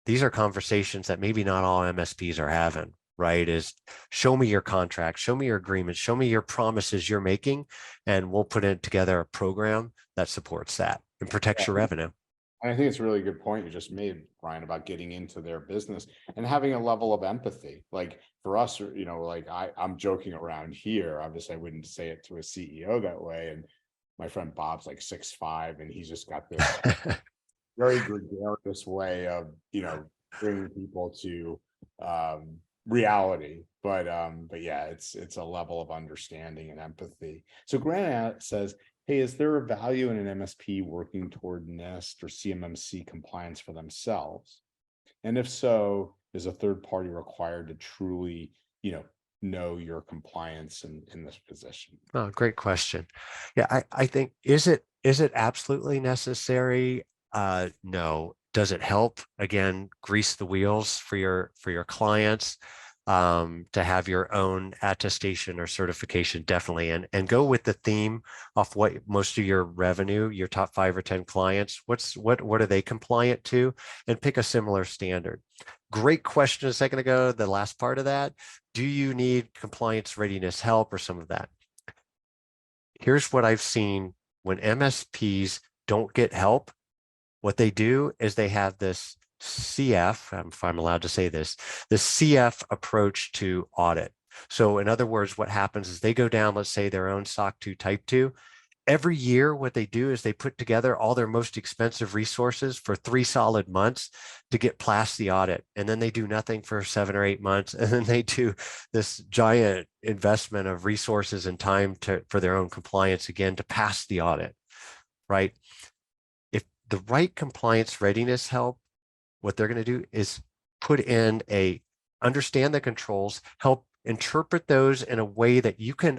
these are conversations that maybe not all MSPs are having, right? Is show me your contract, show me your agreements, show me your promises you're making, and we'll put it together a program that supports that and protects your revenue. And I think it's a really good point you just made, Brian, about getting into their business and having a level of empathy. Like for us, like I'm joking around here. Obviously, I wouldn't say it to a CEO that way. And my friend Bob's like 6'5", and he's just got this very gregarious way of bringing people to reality. But yeah, it's a level of understanding and empathy. So Grant says, hey, is there a value in an MSP working toward NIST or CMMC compliance for themselves? And if so, is a third party required to truly know your compliance in this position? Oh, great question. Yeah, I think is it absolutely necessary? No. Does it help? Again, grease the wheels for your clients to have your own attestation or certification, definitely. And go with the theme of what most of your revenue, your top 5 or 10 clients, what are they compliant to? And pick a similar standard. Great question a second ago, the last part of that. Do you need compliance readiness help or some of that? Here's what I've seen when MSPs don't get help. What they do is they have this CF, if I'm allowed to say this CF approach to audit. So in other words, what happens is they go down, let's say their own SOC 2 Type 2. Every year, what they do is they put together all their most expensive resources for 3 solid months to get past the audit. And then they do nothing for 7 or 8 months. And then they do this giant investment of resources and time for their own compliance again to pass the audit, right? If the right compliance readiness help, what they're going to do is put in understand the controls, help interpret those in a way that you can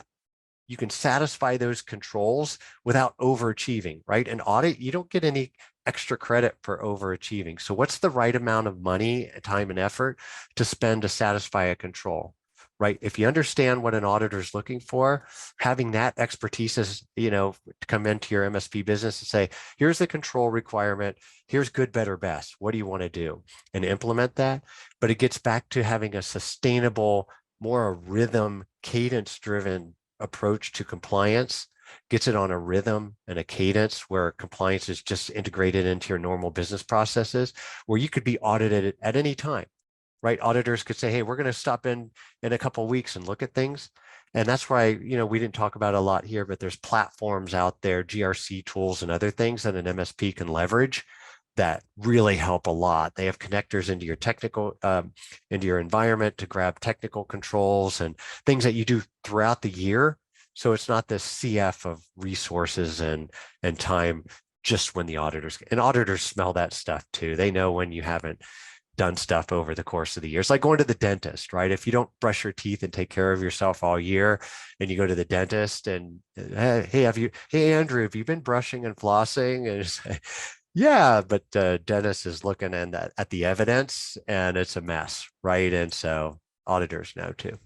satisfy those controls without overachieving, right? An audit, you don't get any extra credit for overachieving. So what's the right amount of money, time, and effort to spend to satisfy a control, right? If you understand what an auditor is looking for, having that expertise is, to come into your MSP business and say, here's the control requirement, here's good, better, best. What do you want to do? And implement that. But it gets back to having a sustainable, more a rhythm, cadence-driven approach to compliance, gets it on a rhythm and a cadence where compliance is just integrated into your normal business processes, where you could be audited at any time, right? Auditors could say, hey, we're going to stop in a couple of weeks and look at things. And that's why, we didn't talk about a lot here, but there's platforms out there, GRC tools and other things that an MSP can leverage that really help a lot. They have connectors into your into your environment to grab technical controls and things that you do throughout the year. So it's not this CF of resources and time just when the auditors smell that stuff too. They know when you haven't done stuff over the course of the year. It's like going to the dentist, right? If you don't brush your teeth and take care of yourself all year and you go to the dentist and hey, Andrew, have you been brushing and flossing? And yeah, but Dennis is looking at the evidence and it's a mess, right? And so auditors know too.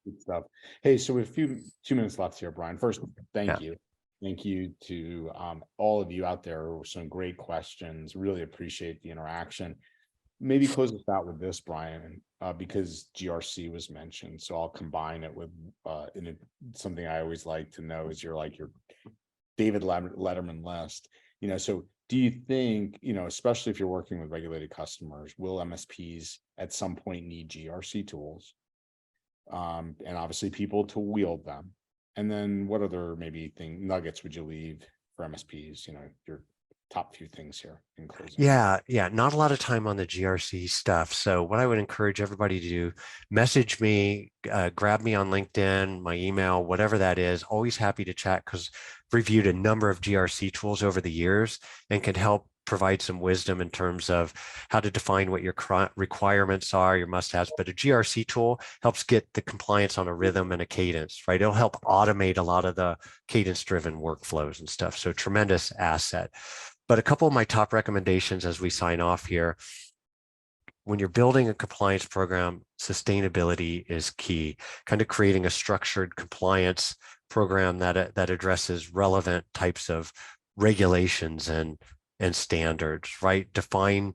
Good stuff. Hey, so we have 2 minutes left here, Brian. First, Yeah. thank you. Thank you to all of you out there. Some great questions. Really appreciate the interaction. Maybe close us out with this, Brian, because GRC was mentioned. So I'll combine it with something I always like to know is your David Letterman list. So do you think, especially if you're working with regulated customers, will MSPs at some point need GRC tools? And obviously people to wield them. And then what other maybe nuggets would you leave for MSPs? Your top few things here in closing. Yeah, not a lot of time on the GRC stuff. So what I would encourage everybody to do, message me, grab me on LinkedIn, my email, whatever that is. Always happy to chat because I've reviewed a number of GRC tools over the years and can help provide some wisdom in terms of how to define what your requirements are, your must-haves. But a GRC tool helps get the compliance on a rhythm and a cadence, right? It'll help automate a lot of the cadence-driven workflows and stuff. So tremendous asset. But a couple of my top recommendations as we sign off here, when you're building a compliance program, sustainability is key. Kind of creating a structured compliance program that addresses relevant types of regulations and standards, right? Define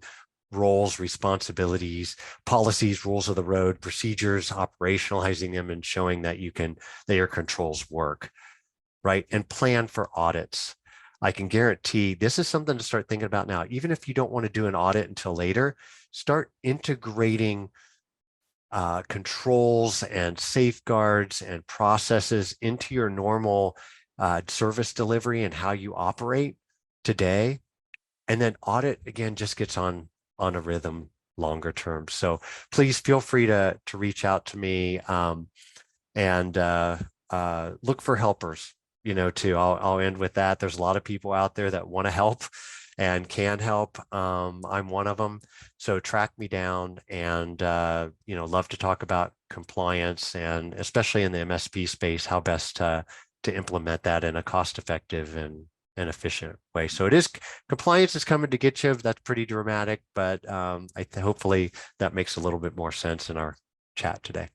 roles, responsibilities, policies, rules of the road, procedures, operationalizing them and showing that your controls work, right? And plan for audits. I can guarantee this is something to start thinking about now. Even if you don't want to do an audit until later, start integrating controls and safeguards and processes into your normal service delivery and how you operate today. And then audit, again, just gets on a rhythm longer term. So please feel free to reach out to me and look for helpers. Too. I'll end with that. There's a lot of people out there that want to help and can help. I'm one of them. So track me down and, love to talk about compliance and especially in the MSP space, how best to implement that in a cost-effective and efficient way. So compliance is coming to get you. That's pretty dramatic, but hopefully that makes a little bit more sense in our chat today.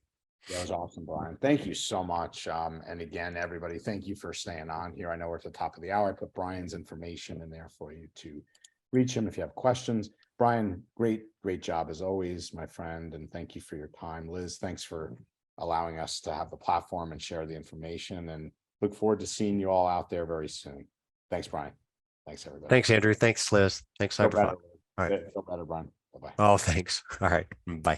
That was awesome, Brian. Thank you so much. And again, everybody, thank you for staying on here. I know we're at the top of the hour. I put Brian's information in there for you to reach him if you have questions. Brian, great job as always, my friend. And thank you for your time. Liz, thanks for allowing us to have the platform and share the information, and look forward to seeing you all out there very soon. Thanks, Brian. Thanks, everybody. Thanks, Andrew. Thanks, Liz. Thanks, Cyberfun. All right. Feel better, Brian. Bye-bye. Oh, thanks. All right. Bye.